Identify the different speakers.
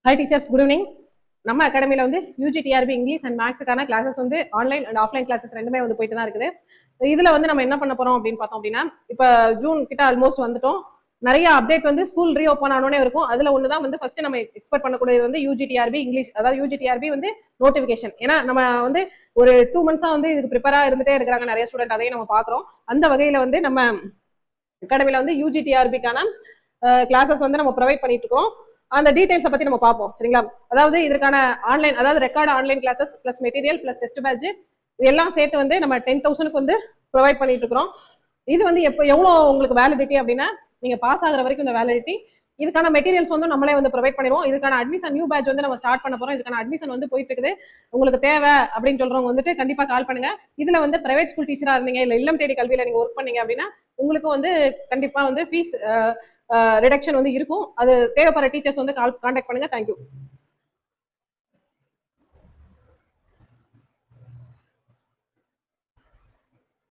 Speaker 1: Hi teachers, good evening. நம்ம அகாடமில வந்து UGTRB English and மேக்ஸுக்கான classes வந்து ஆன்லைன் அண்ட் ஆஃப்லைன் கிளாஸஸ் ரெண்டுமே வந்து போயிட்டு தான் இருக்குது. இதுல வந்து நம்ம என்ன பண்ண போறோம் அப்படின்னு பார்த்தோம் அப்படின்னா, இப்போ ஜூன் கிட்ட ஆல்மோஸ்ட் வந்துட்டோம். நிறைய அப்டேட் வந்து ஸ்கூல் ரீஓப்பன் ஆனோடனே இருக்கும். அதுல ஒண்ணுதான் வந்து ஃபர்ஸ்ட் நம்ம எக்ஸ்பெக்ட் பண்ணக்கூடியது வந்து UGTRB இங்கிலீஷ், அதாவது UGTRB வந்து நோட்டிபிகேஷன். ஏன்னா நம்ம வந்து ஒரு 2 மந்த்ஸா வந்து இதுக்கு ப்ரிப்பேரா இருந்துட்டே இருக்கிறாங்க நிறைய ஸ்டூடெண்ட், அதையும் நம்ம பாக்குறோம். அந்த வகையில வந்து நம்ம அகாடமில வந்து UGTRBக்கான கிளாஸஸ் வந்து நம்ம ப்ரொவைட் பண்ணிட்டு இருக்கோம். அந்த டீடைல்ஸை பத்தி நம்ம பார்ப்போம், சரிங்களா? அதாவது இதற்கான ஆன்லைன், அதாவது record online classes plus material plus test batch இதெல்லாம் சேர்த்து வந்து நம்ம 10,000க்கு வந்து ப்ரொவைட் பண்ணிட்டு இருக்கிறோம். இது வந்து எவ்வளோ உங்களுக்கு வேலிடிட்டி அப்படின்னா, நீங்க பாஸ் ஆகிற வரைக்கும் இந்த வேலிடிட்டி. இதுக்கான மெட்டீரியல்ஸ் வந்து நம்மளே வந்து ப்ரொவைட் பண்ணிடுவோம். இதுக்கான அட்மிஷன் நியூ பேட்ச் வந்து நம்ம ஸ்டார்ட் பண்ண போறோம். இதுக்கான அட்மிஷன் வந்து போயிட்டு இருக்குது. உங்களுக்கு தேவை அப்படின்னு சொல்றவங்க வந்துட்டு கண்டிப்பா கால் பண்ணுங்க. இதுல வந்து பிரைவேட் ஸ்கூல் டீச்சரா இருந்தீங்க, இல்ல இல்லம் தேடி கல்வியில நீங்க ஒர்க் பண்ணீங்க அப்படின்னா உங்களுக்கு வந்து கண்டிப்பா வந்து ஃபீஸ் ரிடக்ஷன் வந்து இருக்கும். அது தேவைப்படுற டீச்சர்ஸ் வந்து கான்டாக்ட் பண்ணுங்க. தேங்க்யூ.